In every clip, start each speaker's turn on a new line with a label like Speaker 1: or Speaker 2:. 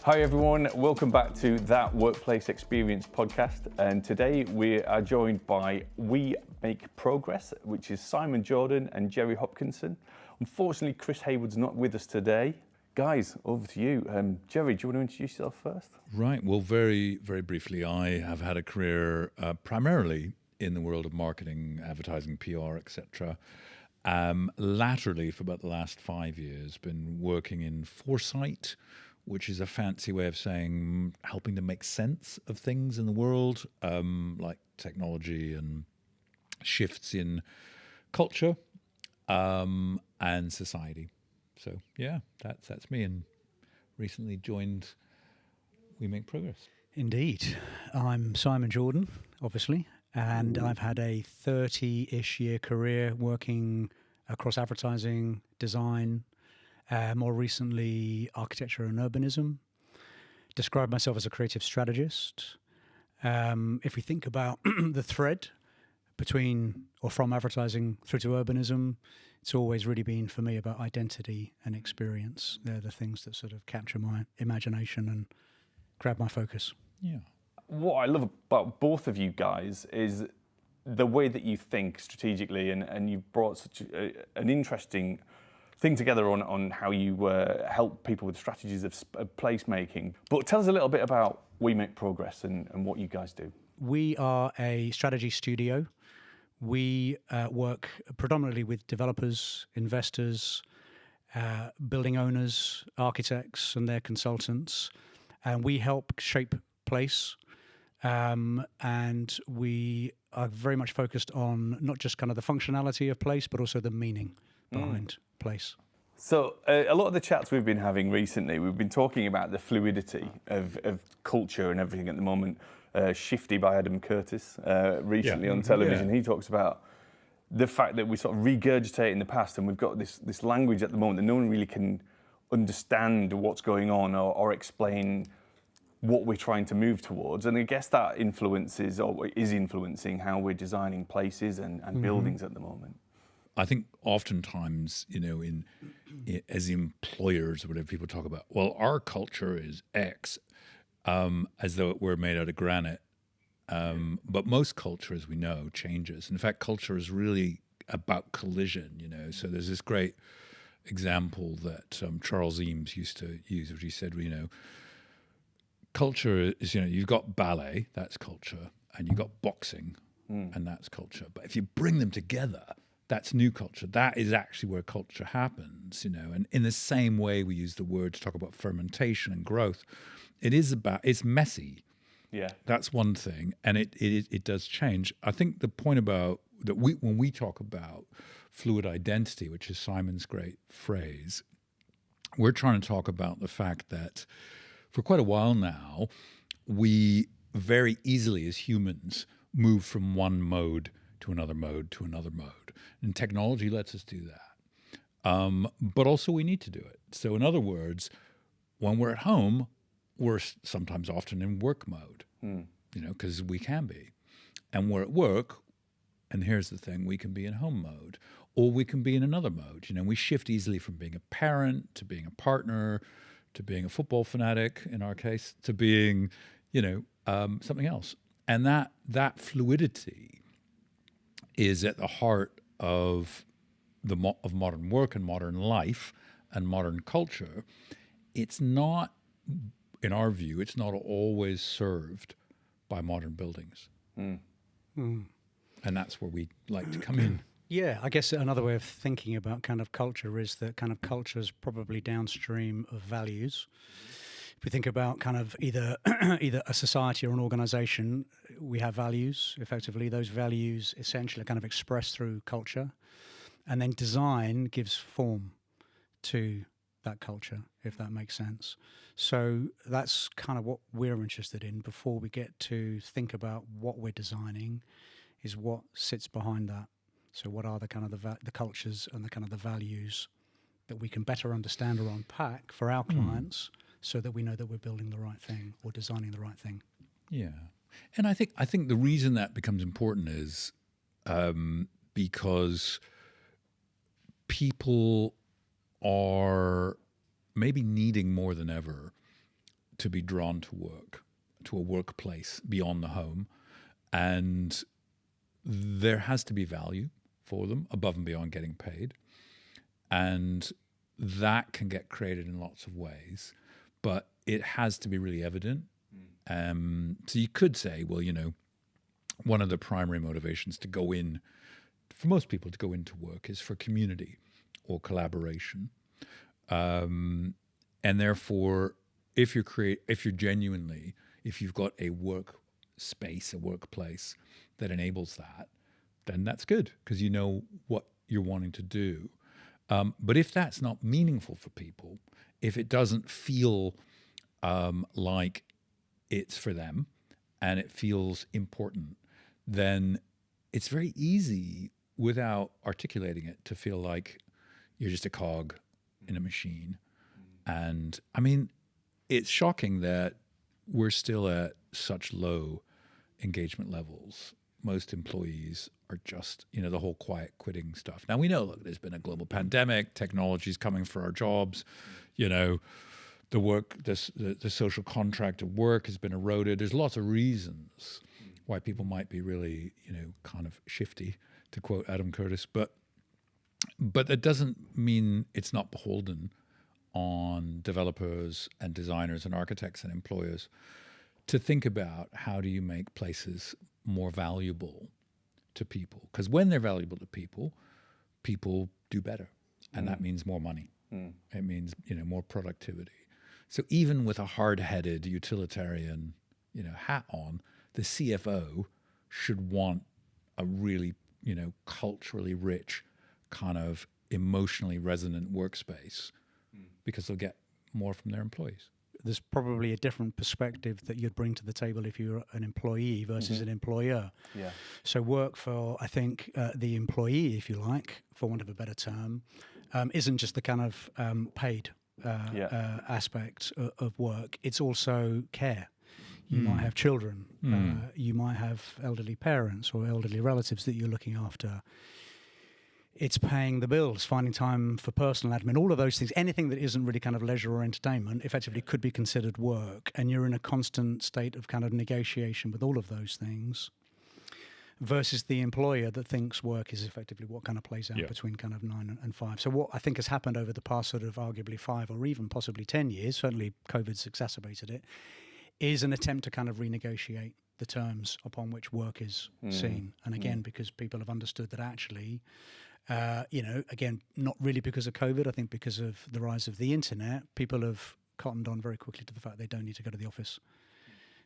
Speaker 1: Hi everyone, welcome back to That Workplace Experience podcast. And today we are joined by We Make Progress, which is Simon Jordan and Gerry Hopkinson. Unfortunately, Chris Haywood's not with us today. Guys, over to you. Gerry, do you want to introduce yourself first?
Speaker 2: Right. Well, very, very briefly, I have had a career primarily in the world of marketing, advertising, PR, etc. Laterally, for about the last 5 years, been working in foresight, which is a fancy way of saying helping to make sense of things in the world, like technology and shifts in culture and society. So yeah, that's me, and recently joined We Make Progress.
Speaker 3: Indeed. I'm Simon Jordan, obviously, and I've had a 30-ish year career working across advertising, design, more recently architecture and urbanism. Describe myself as a creative strategist. If we think about the thread between or from advertising through to urbanism, it's always really been for me about identity and experience. They're the things that sort of capture my imagination and grab my focus.
Speaker 2: Yeah.
Speaker 1: What I love about both of you guys is the way that you think strategically, and you've brought such an interesting thing together on how you help people with strategies of placemaking. But tell us a little bit about We Make Progress and what you guys do.
Speaker 3: We are a strategy studio. We work predominantly with developers, investors, building owners, architects and their consultants. And we help shape place. And we are very much focused on not just kind of the functionality of place, but also the meaning behind place.
Speaker 1: So a lot of the chats we've been having recently, we've been talking about the fluidity of culture and everything at the moment. Shifty by Adam Curtis recently on television.
Speaker 2: Yeah.
Speaker 1: He talks about the fact that we sort of regurgitate in the past, and we've got this language at the moment that no one really can understand what's going on or explain what we're trying to move towards. And I guess that influences or is influencing how we're designing places and buildings at the moment.
Speaker 2: I think oftentimes, as employers or whatever, people talk about, well, our culture is X, as though it were made out of granite. But most culture, as we know, changes. In fact, culture is really about collision, So there's this great example that Charles Eames used to use, which he said, culture is, you've got ballet, that's culture, and you've got boxing, and that's culture. But if you bring them together, that's new culture. That is actually where culture happens, And in the same way we use the word to talk about fermentation and growth, it's messy.
Speaker 1: Yeah.
Speaker 2: That's one thing, and it does change. I think the point about that when we talk about fluid identity, which is Simon's great phrase, we're trying to talk about the fact that for quite a while now, we very easily as humans move from one mode to another mode to another mode. And technology lets us do that. But also we need to do it. So in other words, when we're at home, we're sometimes often in work mode, because we can be. And we're at work, and here's the thing, we can be in home mode, or we can be in another mode. We shift easily from being a parent to being a partner, to being a football fanatic, in our case, to being, something else. And that fluidity is at the heart of modern work and modern life and modern culture. It's not, in our view, it's not always served by modern buildings. And that's where we like to come in.
Speaker 3: Yeah, I guess another way of thinking about kind of culture is that kind of culture is probably downstream of values. If we think about kind of either a society or an organization, we have values. Effectively, those values essentially are kind of expressed through culture. And then design gives form to that culture, if that makes sense. So that's kind of what we're interested in before we get to think about what we're designing, is what sits behind that. So what are the kind of the cultures and the kind of the values that we can better understand or unpack for our clients so that we know that we're building the right thing or designing the right thing?
Speaker 2: Yeah. And I think the reason that becomes important is because people are maybe needing more than ever to be drawn to work, to a workplace beyond the home. And there has to be value for them above and beyond getting paid. And that can get created in lots of ways, but it has to be really evident. So you could say, well, one of the primary motivations to go in, for most people to go into work, is for community or collaboration. And therefore, if you've got a work space, a workplace that enables that, then that's good because you know what you're wanting to do. But if that's not meaningful for people, if it doesn't feel like it's for them and it feels important, then it's very easy without articulating it to feel like you're just a cog in a machine. And I mean, it's shocking that we're still at such low engagement levels. Most employees are just, the whole quiet quitting stuff. Now we know, look, there's been a global pandemic, technology's coming for our jobs, the work, the social contract of work has been eroded. There's lots of reasons why people might be really, kind of shifty, to quote Adam Curtis. But that doesn't mean it's not beholden on developers and designers and architects and employers to think about how do you make places more valuable to people. Because when they're valuable to people, people do better. And that means more money. It means, more productivity. So even with a hard-headed utilitarian, hat on, the CFO should want a really, culturally rich, kind of emotionally resonant workspace because they'll get more from their employees.
Speaker 3: There's probably a different perspective that you'd bring to the table if you're an employee versus an employer.
Speaker 1: Yeah.
Speaker 3: So work for, I think, the employee, if you like, for want of a better term, isn't just the kind of paid aspect of work. It's also care. You might have children. You might have elderly parents or elderly relatives that you're looking after. It's paying the bills, finding time for personal admin, all of those things. Anything that isn't really kind of leisure or entertainment effectively could be considered work. And you're in a constant state of kind of negotiation with all of those things versus the employer that thinks work is effectively what kind of plays out between kind of 9 and 5. So what I think has happened over the past sort of arguably 5 or even possibly 10 years, certainly COVID's exacerbated it, is an attempt to kind of renegotiate the terms upon which work is seen. And again, because people have understood that actually, again, not really because of COVID, I think because of the rise of the internet, people have cottoned on very quickly to the fact they don't need to go to the office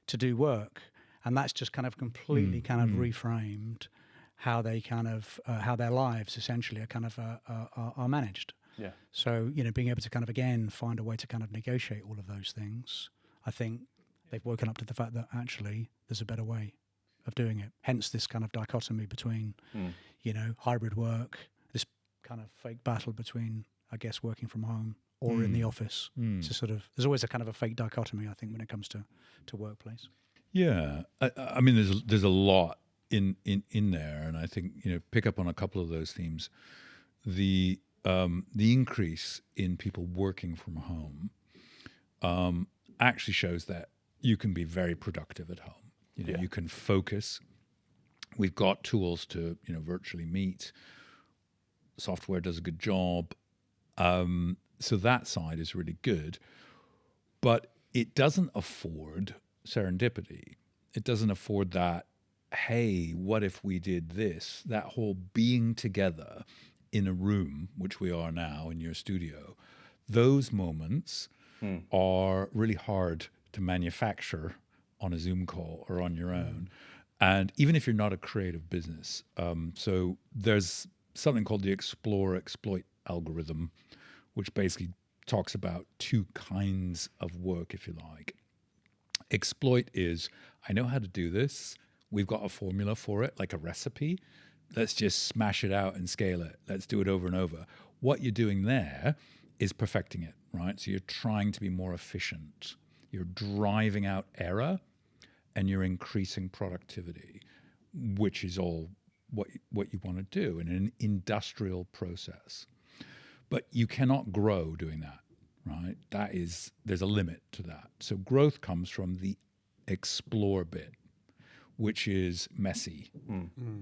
Speaker 3: to do work. And that's just kind of completely kind of reframed how they kind of, how their lives essentially are kind of are managed.
Speaker 1: Yeah.
Speaker 3: So, being able to kind of, again, find a way to kind of negotiate all of those things, I think they've woken up to the fact that actually there's a better way of doing it. Hence this kind of dichotomy between, hybrid work, this kind of fake battle between, I guess, working from home or in the office. It's a sort of, there's always a kind of a fake dichotomy, I think, when it comes to workplace.
Speaker 2: Yeah, I mean, there's a lot in there, and I think pick up on a couple of those themes. The increase in people working from home actually shows that you can be very productive at home. You can focus. We've got tools to virtually meet. Software does a good job, so that side is really good, but it doesn't afford serendipity. It doesn't afford that, hey, what if we did this? That whole being together in a room, which we are now in your studio, those moments are really hard to manufacture on a Zoom call or on your own. And even if you're not a creative business, so there's something called the explore-exploit algorithm, which basically talks about two kinds of work, if you like. Exploit is, I know how to do this. We've got a formula for it, like a recipe. Let's just smash it out and scale it. Let's do it over and over. What you're doing there is perfecting it, right? So you're trying to be more efficient. You're driving out error and you're increasing productivity, which is all what you want to do in an industrial process. But you cannot grow doing that, right? There's a limit to that. So growth comes from the explore bit, which is messy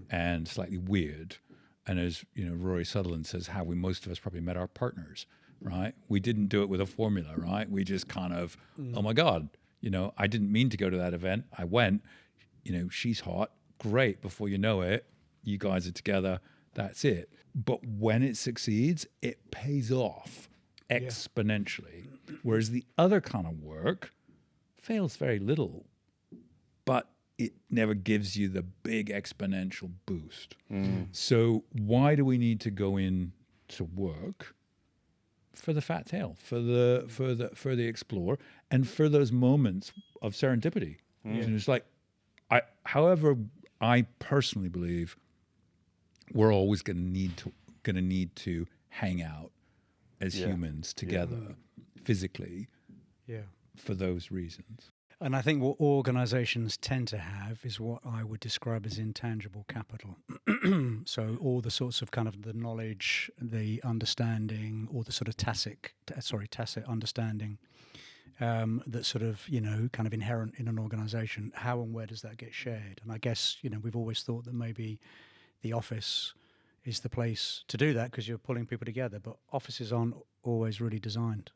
Speaker 2: and slightly weird. And as Rory Sutherland says, how most of us probably met our partners, right? We didn't do it with a formula, right? We just kind of, oh my God, I didn't mean to go to that event. I went, she's hot, great. Before you know it, you guys are together. That's it. But when it succeeds, it pays off exponentially. Whereas the other kind of work fails very little, but it never gives you the big exponential boost. So why do we need to go in to work? For the fat tail, for the explore, and for those moments of serendipity. And it's like, however, I personally believe we're always going to need to hang out as humans together, physically, for those reasons.
Speaker 3: And I think what organizations tend to have is what I would describe as intangible capital. So all the sorts of kind of the knowledge, the understanding, or the sort of tacit understanding that's sort of, kind of inherent in an organization. How and where does that get shared? And I guess, we've always thought that maybe the office is the place to do that because you're pulling people together, but offices aren't always really designed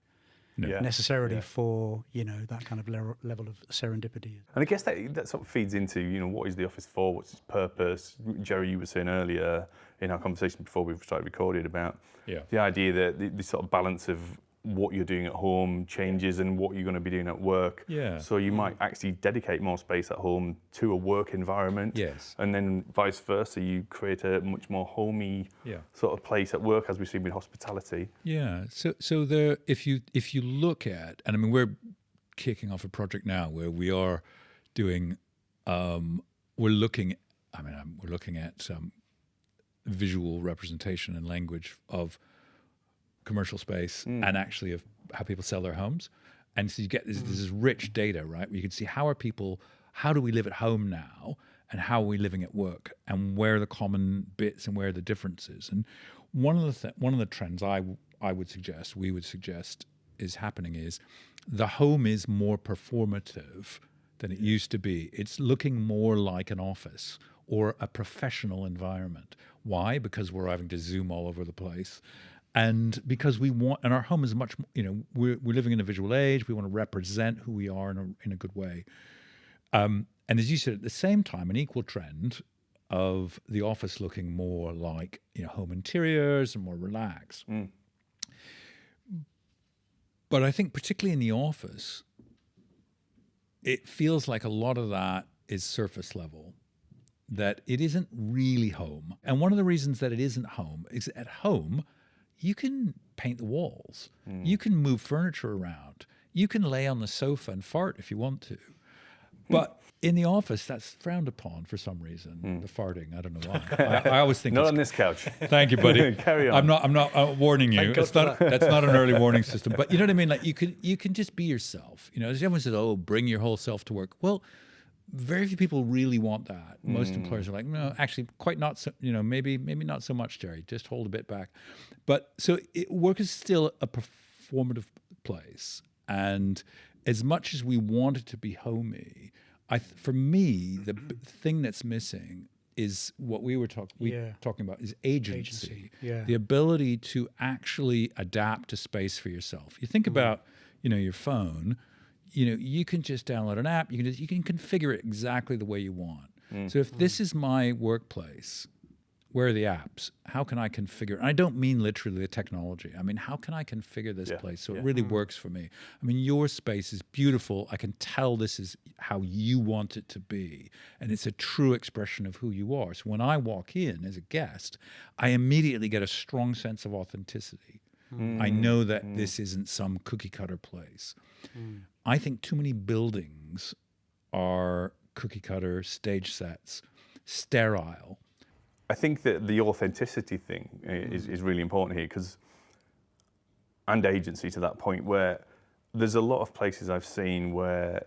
Speaker 3: necessarily for that kind of level of serendipity.
Speaker 1: And I guess that sort of feeds into what is the office for, what's its purpose. Gerry, you were saying earlier in our conversation before we started recording about the idea that the sort of balance of what you're doing at home changes and what you're going to be doing at work. So you might actually dedicate more space at home to a work environment. And then vice versa, you create a much more homey sort of place at work, as we see with hospitality.
Speaker 2: So there, if you look at, and I mean, we're kicking off a project now where we are doing, we're looking at visual representation and language of commercial space and actually of how people sell their homes. And so you get this rich data, right? Where you can see how do we live at home now and how are we living at work and where are the common bits and where are the differences. And one of the trends we would suggest is happening is the home is more performative than it used to be. It's looking more like an office or a professional environment. Why? Because we're having to Zoom all over the place. And because and our home is much, we're living in a visual age. We want to represent who we are in a good way. And as you said, at the same time, an equal trend of the office looking more like home interiors and more relaxed. But I think particularly in the office, it feels like a lot of that is surface level, that it isn't really home. And one of the reasons that it isn't home is at home, you can paint the walls. You can move furniture around. You can lay on the sofa and fart if you want to. But in the office, that's frowned upon for some reason, the farting. I don't know why. I always think
Speaker 1: not on this couch.
Speaker 2: Thank you, buddy.
Speaker 1: Carry on.
Speaker 2: I'm not warning you. That's not an early warning system. But you know what I mean? Like you can just be yourself. As everyone says, oh, bring your whole self to work. Well, very few people really want that. Most employers are like, no, actually, quite not so. Maybe not so much, Gerry. Just hold a bit back. But so work is still a performative place, and as much as we want it to be homey, for me, the thing that's missing is what we were talking about is agency. The ability to actually adapt to space for yourself. You think about, your phone. You can just download an app. You can configure it exactly the way you want. So if this is my workplace, where are the apps? How can I configure? And I don't mean literally the technology. I mean, how can I configure this place so it really works for me? I mean, your space is beautiful. I can tell this is how you want it to be. And it's a true expression of who you are. So when I walk in as a guest, I immediately get a strong sense of authenticity. I know that this isn't some cookie cutter place. I think too many buildings are cookie cutter, stage sets, sterile.
Speaker 1: I think that the authenticity thing is really important here and agency to that point, where there's a lot of places I've seen where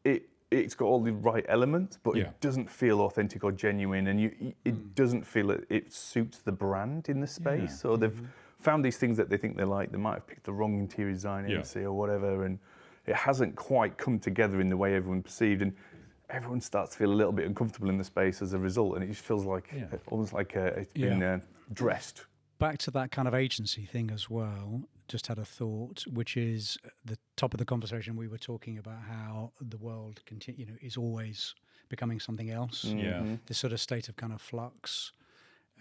Speaker 1: it's got all the right elements, but it doesn't feel authentic or genuine, and it doesn't feel it suits the brand in the space. So they've found these things that they think they like. They might have picked the wrong interior design agency or whatever, and it hasn't quite come together in the way everyone perceived, and everyone starts to feel a little bit uncomfortable in the space as a result, and it just feels like almost like it's been dressed.
Speaker 3: Back to that kind of agency thing as well, just had a thought, which is the top of the conversation. We were talking about how the world is always becoming something else. This sort of state of kind of flux.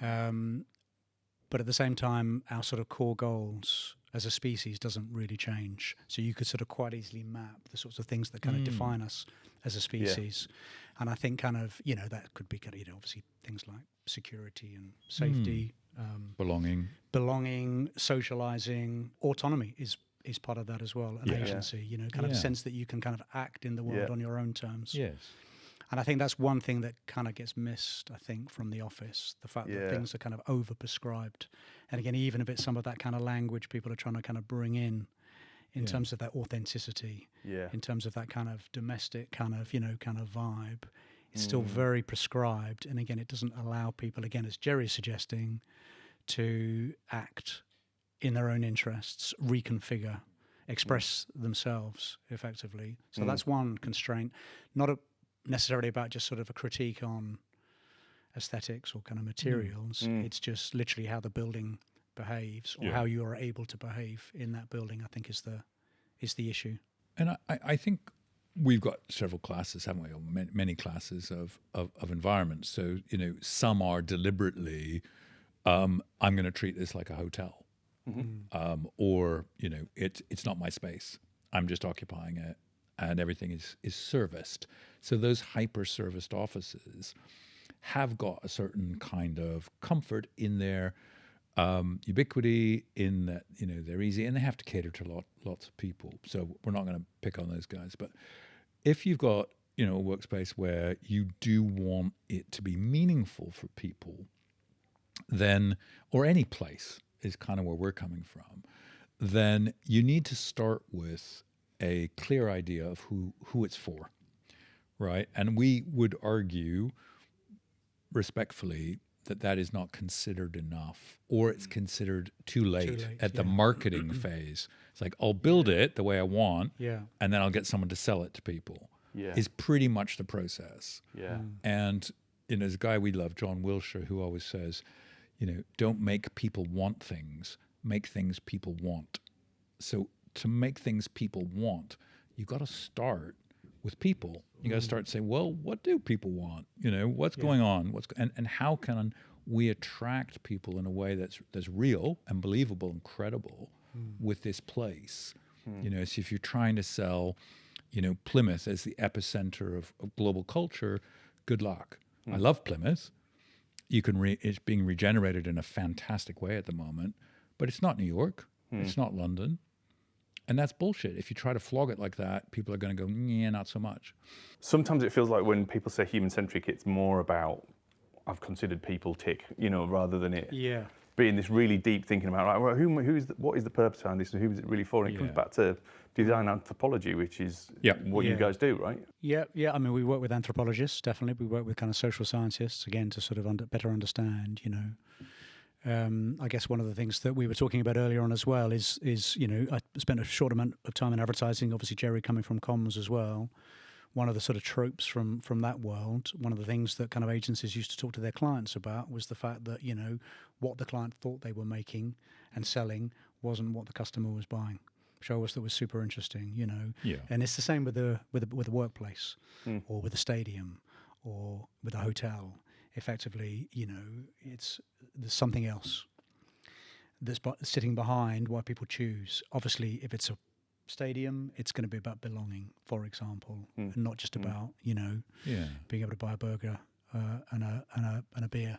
Speaker 3: But at the same time, our sort of core goals as a species doesn't really change. So you could sort of quite easily map the sorts of things that kind of define us as a species. And I think kind of, that could be kind of, obviously things like security and safety. Belonging, socializing, autonomy is part of that as well, an agency, kind of sense that you can kind of act in the world on your own terms.
Speaker 2: Yes.
Speaker 3: And I think that's one thing that kind of gets missed, I think, from the office, the fact that things are kind of over-prescribed. And again, even if it's some of that kind of language people are trying to kind of bring in terms of that authenticity, in terms of that kind of domestic kind of, kind of vibe, it's still very prescribed. And again, it doesn't allow people, again, as Gerry's suggesting, to act in their own interests, reconfigure, express themselves effectively. So that's one constraint, not necessarily about just sort of a critique on aesthetics or kind of materials. It's just literally how the building behaves or how you are able to behave in that building, I think is the issue.
Speaker 2: And I think we've got several classes, haven't we, or many classes of environments. So, some are deliberately, I'm going to treat this like a hotel. Or, it's not my space. I'm just occupying it, and everything is serviced. So those hyper-serviced offices have got a certain kind of comfort in their ubiquity, in that, they're easy, and they have to cater to lots of people. So we're not going to pick on those guys. But if you've got, a workspace where you do want it to be meaningful for people, then, or any place is kind of where we're coming from, then you need to start with a clear idea of who it's for, right? And we would argue respectfully that is not considered enough, or it's considered too late at the marketing phase. It's like, I'll build it the way I want, and then I'll get someone to sell it to people, is pretty much the process. And there's a guy we love, John Wilshire, who always says, don't make people want things, make things people want. So to make things people want, you got to start with people. You got to start saying, well, what do people want? What's going on? And how can we attract people in a way that's real and believable and credible with this place? So if you're trying to sell, Plymouth as the epicenter of global culture, good luck. I love Plymouth. It's being regenerated in a fantastic way at the moment, but it's not New York. It's not London. And that's bullshit. If you try to flog it like that, people are going to go, yeah, not so much.
Speaker 1: Sometimes it feels like when people say human-centric, it's more about, I've considered people tick, rather than it being this really deep thinking about, right, well, what is the purpose behind this and who is it really for? And it comes back to design anthropology, which is what you guys do, right?
Speaker 3: Yeah. I mean, we work with anthropologists, definitely. We work with kind of social scientists, again, to sort of better understand, I guess one of the things that we were talking about earlier on as well is I spent a short amount of time in advertising, obviously Gerry coming from comms as well. One of the sort of tropes from that world, one of the things that kind of agencies used to talk to their clients about was the fact that, what the client thought they were making and selling wasn't what the customer was buying. Which I always thought was super interesting, And it's the same with the workplace or with a stadium or with a hotel. Effectively, there's something else that's sitting behind why people choose. Obviously, if it's a stadium, it's going to be about belonging, for example, and not just about being able to buy a burger and a beer.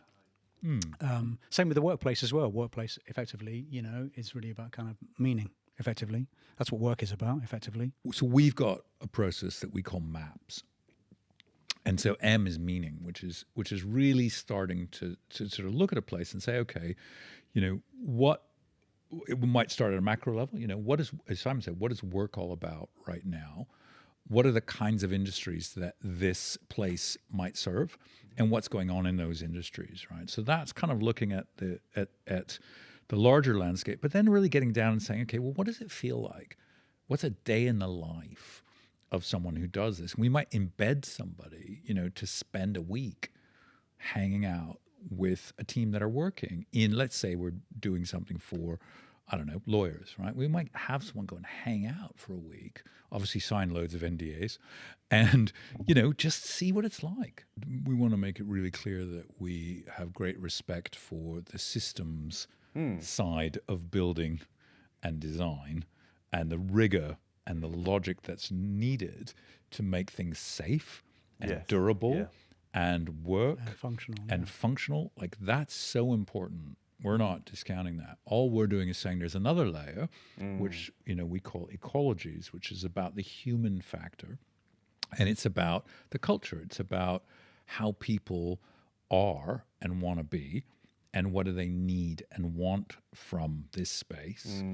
Speaker 3: Same with the workplace as well. Workplace, effectively, is really about kind of meaning. Effectively, that's what work is about. Effectively,
Speaker 2: so we've got a process that we call MAPS. And so M is meaning, which is really starting to sort of look at a place and say, okay, what it might start at a macro level. What is, as Simon said, what is work all about right now? What are the kinds of industries that this place might serve, and what's going on in those industries, right? So that's kind of looking at the larger landscape, but then really getting down and saying, okay, well, what does it feel like? What's a day in the life of someone who does this? And we might embed somebody, to spend a week hanging out with a team that are working in, let's say we're doing something for, I don't know, lawyers, right? We might have someone go and hang out for a week, obviously sign loads of NDAs, and, just see what it's like. We want to make it really clear that we have great respect for the systems side of building and design and the rigor and the logic that's needed to make things safe and durable and work
Speaker 3: and
Speaker 2: functional. Like, that's so important. We're not discounting that. All we're doing is saying there's another layer, which we call ecologies, which is about the human factor, and it's about the culture. It's about how people are and want to be, and what do they need and want from this space,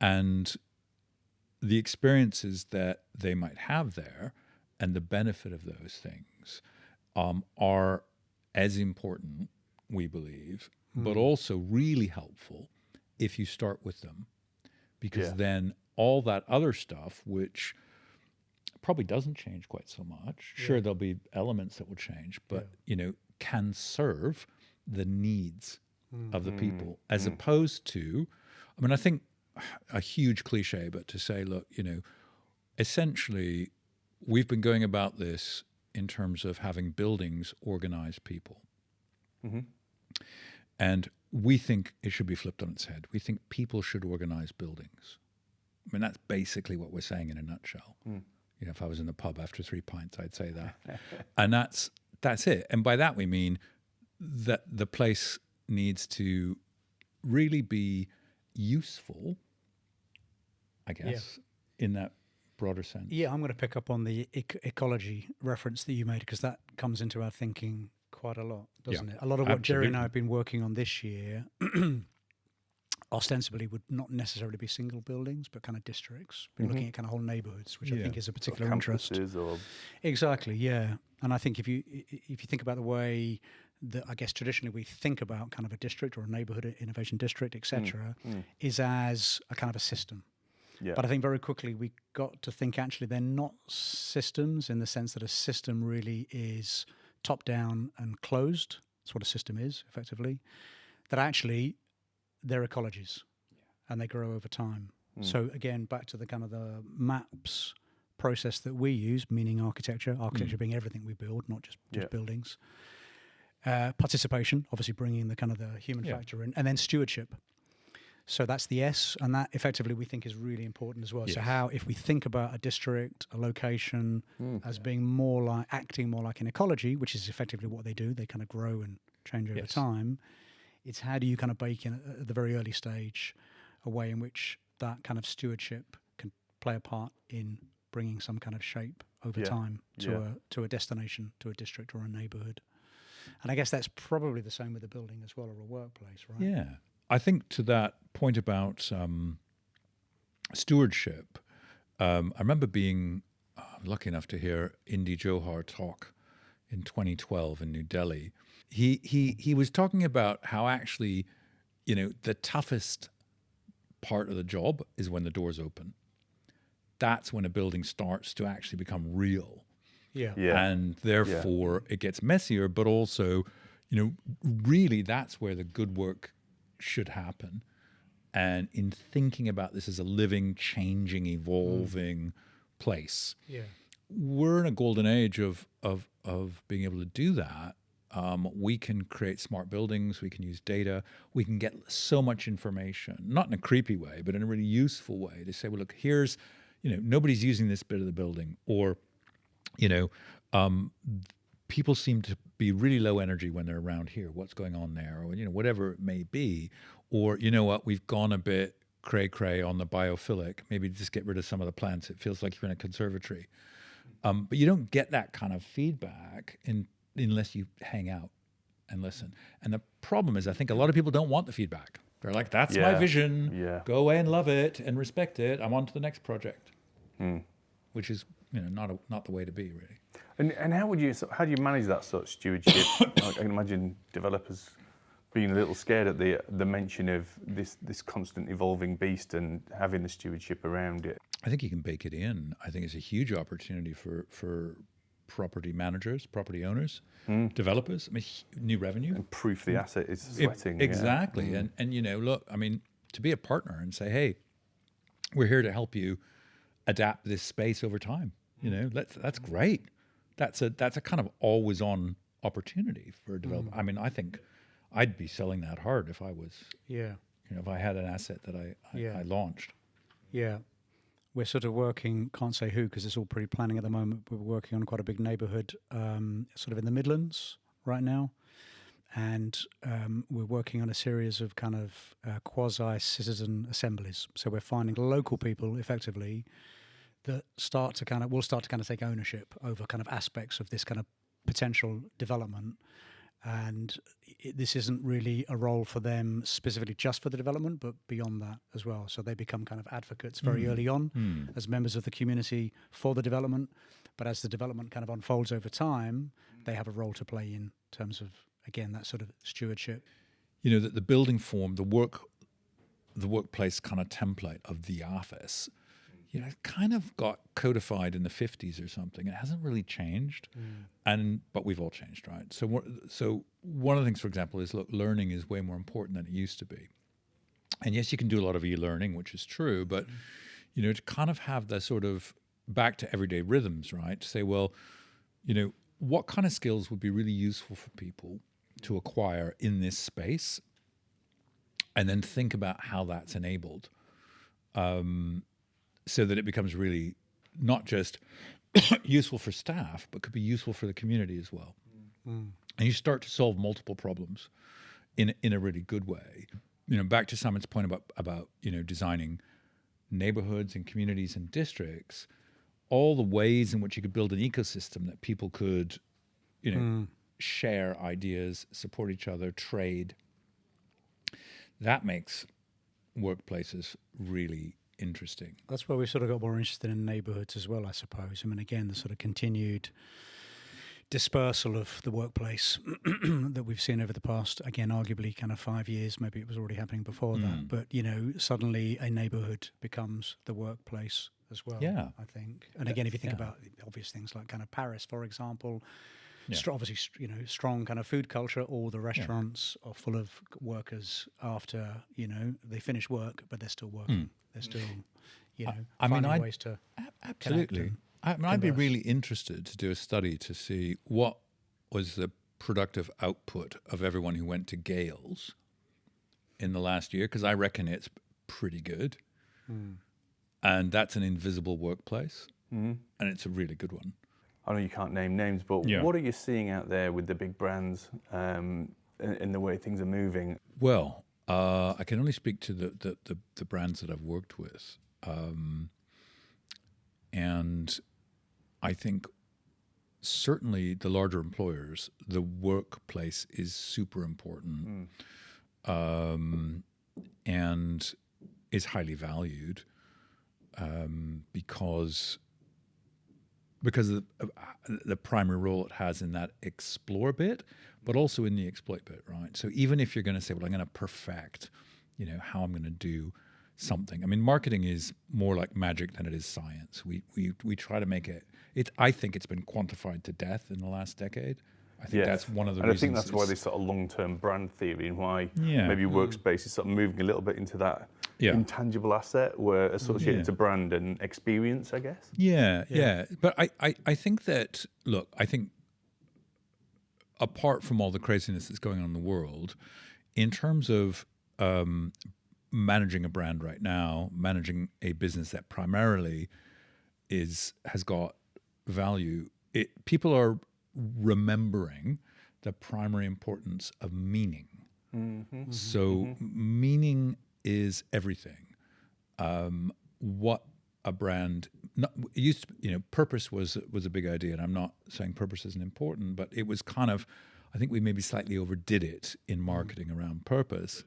Speaker 2: and the experiences that they might have there, and the benefit of those things are as important, we believe, but also really helpful if you start with them, because then all that other stuff, which probably doesn't change quite so much, sure, there'll be elements that will change, but can serve the needs of the people, as opposed to, I think a huge cliche, but to say, look, essentially we've been going about this in terms of having buildings organize people. And we think it should be flipped on its head. We think people should organize buildings. That's basically what we're saying in a nutshell. If I was in the pub after 3 pints, I'd say that. And that's it. And by that we mean that the place needs to really be useful, I guess, in that broader sense.
Speaker 3: Yeah, I'm going to pick up on the ecology reference that you made, because that comes into our thinking quite a lot, doesn't it? A lot of what Gerry and I have been working on this year ostensibly would not necessarily be single buildings, but kind of districts. Been looking at kind of whole neighbourhoods, which I think is a particular interest. Exactly, yeah. And I think if you think about the way that, I guess, traditionally we think about kind of a district or a neighbourhood innovation district, etc., is as a kind of a system.
Speaker 1: Yeah.
Speaker 3: But I think very quickly we got to think actually they're not systems, in the sense that a system really is top down and closed. That's what a system is, effectively. That actually they're ecologies, and they grow over time. So again, back to the kind of the maps process that we use, meaning architecture being everything we build, not just buildings. Participation, obviously bringing the kind of the human factor in, and then stewardship. So that's the S, and that effectively we think is really important as well. Yes. So how, if we think about a district, a location as being more like, acting more like an ecology, which is effectively what they do, they kind of grow and change over time, it's how do you kind of bake in at the very early stage a way in which that kind of stewardship can play a part in bringing some kind of shape over time to a destination, to a district or a neighbourhood. And I guess that's probably the same with a building as well, or a workplace, right?
Speaker 2: Yeah. I think to that point about stewardship, I remember being lucky enough to hear Indy Johar talk in 2012 in New Delhi. He was talking about how actually, the toughest part of the job is when the doors open. That's when a building starts to actually become real.
Speaker 3: Yeah.
Speaker 2: And therefore it gets messier, but also, really that's where the good work should happen. And in thinking about this as a living, changing, evolving place, we're in a golden age of being able to do that. We can create smart buildings, we can use data, we can get so much information, not in a creepy way, but in a really useful way to say, well, look, here's, nobody's using this bit of the building, or, people seem to be really low energy when they're around here. What's going on there? Or, whatever it may be. Or, we've gone a bit cray-cray on the biophilic. Maybe just get rid of some of the plants. It feels like you're in a conservatory. But you don't get that kind of feedback unless you hang out and listen. And the problem is, I think a lot of people don't want the feedback. They're like, that's my vision. Yeah. Go away and love it and respect it. I'm on to the next project. Which is, not the way to be, really.
Speaker 1: And how do you manage that sort of stewardship? I can imagine developers being a little scared at the mention of this constant evolving beast and having the stewardship around it.
Speaker 2: I think you can bake it in. I think it's a huge opportunity for property managers, property owners, developers. I mean, new revenue.
Speaker 1: And proof the asset is sweating.
Speaker 2: Exactly.
Speaker 1: Yeah.
Speaker 2: And look, I mean, to be a partner and say, hey, we're here to help you adapt this space over time. That's great. That's a kind of always on opportunity for a developer. I mean, I think I'd be selling that hard if I was, if I had an asset that I launched.
Speaker 3: Yeah. We're sort of working, can't say who because it's all pre-planning at the moment. We're working on quite a big neighbourhood sort of in the Midlands right now. And we're working on a series of kind of quasi-citizen assemblies. So we're finding local people effectively that will start to take ownership over kind of aspects of this kind of potential development. And this isn't really a role for them specifically just for the development, but beyond that as well. So they become kind of advocates very early on as members of the community for the development. But as the development kind of unfolds over time, they have a role to play in terms of, again, that sort of stewardship.
Speaker 2: That the building form, the workplace kind of template of the office, it kind of got codified in the 50s or something. It hasn't really changed, but we've all changed, right? So one of the things, for example, is look, learning is way more important than it used to be. And yes, you can do a lot of e-learning, which is true, but to kind of have the sort of back to everyday rhythms, right? To say, well, what kind of skills would be really useful for people to acquire in this space, and then think about how that's enabled. So that it becomes really not just useful for staff, but could be useful for the community as well. And you start to solve multiple problems in a really good way. Back to Simon's point about designing neighborhoods and communities and districts, all the ways in which you could build an ecosystem that people could, share ideas, support each other, trade. That makes workplaces really interesting.
Speaker 3: That's where we sort of got more interested in neighbourhoods as well, I suppose. I mean, again, the sort of continued dispersal of the workplace that we've seen over the past, again, arguably kind of 5 years. Maybe it was already happening before that. But, suddenly a neighbourhood becomes the workplace as well, I think. And again, if you think about obvious things like kind of Paris, for example, obviously, strong kind of food culture. All the restaurants are full of workers after, they finish work, but they're still working. They're still, finding ways to
Speaker 2: absolutely. I'd be really interested to do a study to see what was the productive output of everyone who went to Gales in the last year, because I reckon it's pretty good. And that's an invisible workplace, and it's a really good one.
Speaker 1: I know you can't name names, but what are you seeing out there with the big brands in the way things are moving?
Speaker 2: Well, I can only speak to the brands that I've worked with. And I think certainly the larger employers, the workplace is super important and is highly valued because of the primary role it has in that explore bit, but also in the exploit bit, right? So even if you're going to say, well, I'm going to perfect, how I'm going to do something. I mean, marketing is more like magic than it is science. We try to make it. I think it's been quantified to death in the last decade. I think that's one of the reasons.
Speaker 1: I think that's why this sort of long-term brand theory and why maybe workspace is sort of moving a little bit into that intangible asset where associated to brand and experience, I guess.
Speaker 2: Yeah. But I think that, look, I think apart from all the craziness that's going on in the world, in terms of managing a brand right now, managing a business that primarily has got value, people are remembering the primary importance of meaning. So meaning is everything. What a brand used to, purpose was a big idea, and I'm not saying purpose isn't important, but it was kind of, I think we maybe slightly overdid it in marketing around purpose.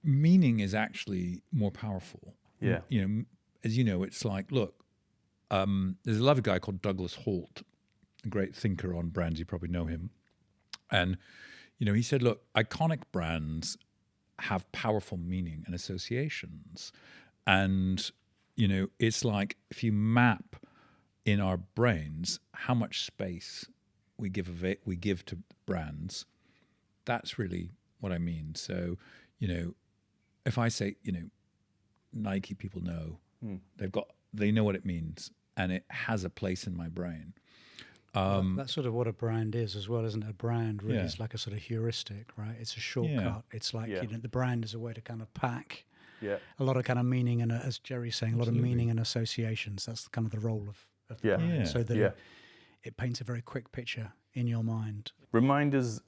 Speaker 2: Meaning is actually more powerful.
Speaker 1: Yeah.
Speaker 2: As you know, it's like, look, there's a lovely guy called Douglas Holt, a great thinker on brands. You probably know him. And, he said, look, iconic brands have powerful meaning and associations. And, it's like if you map in our brains how much space we give to brands, that's really what I mean. So, if I say, Nike, people know, they know what it means, and it has a place in my brain.
Speaker 3: That's sort of what a brand is as well, isn't it? A brand really is like a sort of heuristic, right? It's a shortcut.
Speaker 2: Yeah.
Speaker 3: It's like, the brand is a way to kind of pack
Speaker 1: Yeah.
Speaker 3: a lot of kind of meaning and, as Gerry's saying, a lot of meaning and associations. That's kind of the role of the brand.
Speaker 2: Yeah.
Speaker 3: So that
Speaker 1: Yeah.
Speaker 3: it paints a very quick picture in your mind.
Speaker 1: Remind us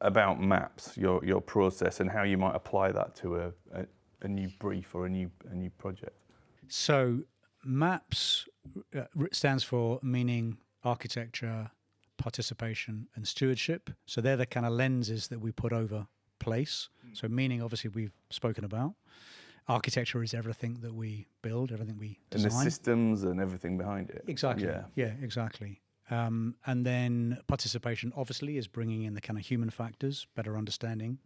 Speaker 1: about maps, your process, and how you might apply that to a new brief or a new project.
Speaker 3: So MAPS stands for meaning, architecture, participation, and stewardship. So they're the kind of lenses that we put over place. So meaning, obviously, we've spoken about. Architecture is everything that we build, everything we design.
Speaker 1: And the systems and everything behind it.
Speaker 3: Exactly. Yeah, exactly. And then participation, obviously, is bringing in the kind of human factors, better understanding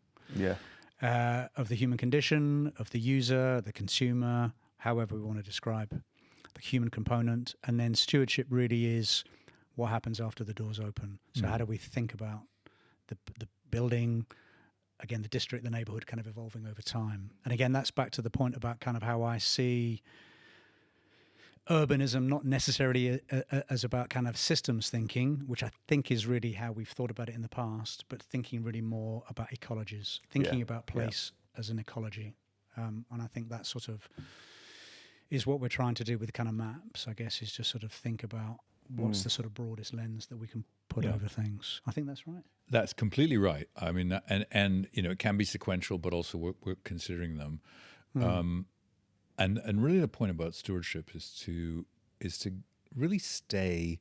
Speaker 3: of the human condition, of the user, the consumer, however we want to describe the human component. And then stewardship really is what happens after the doors open. So how do we think about the building, again, the district, the neighborhood kind of evolving over time. And again, that's back to the point about kind of how I see urbanism, not necessarily as about kind of systems thinking, which I think is really how we've thought about it in the past, but thinking really more about ecologies, thinking about place as an ecology. And I think that sort of is what we're trying to do with kind of maps, I guess, is just sort of think about what's the sort of broadest lens that we can put over things. I think that's right.
Speaker 2: That's completely right. I mean, and it can be sequential, but also we're considering them. And really the point about stewardship is to really stay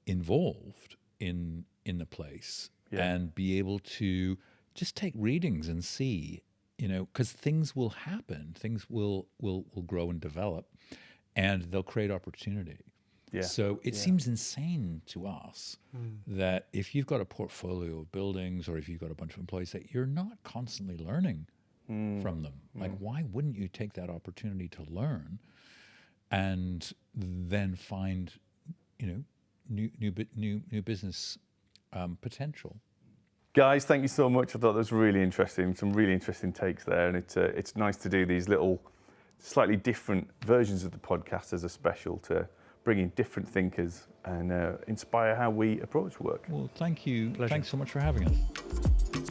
Speaker 2: involved in the place and be able to just take readings and see, because things will happen, things will grow and develop, and they'll create opportunity. Yeah. So it seems insane to us that if you've got a portfolio of buildings or if you've got a bunch of employees, that you're not constantly learning from them. Like, why wouldn't you take that opportunity to learn and then find, new business potential?
Speaker 1: Guys, thank you so much. I thought that was really interesting. Some really interesting takes there, and it's nice to do these little, slightly different versions of the podcast as a special to bring in different thinkers and inspire how we approach work.
Speaker 2: Well, thank you.
Speaker 3: Pleasure.
Speaker 2: Thanks so much for having us.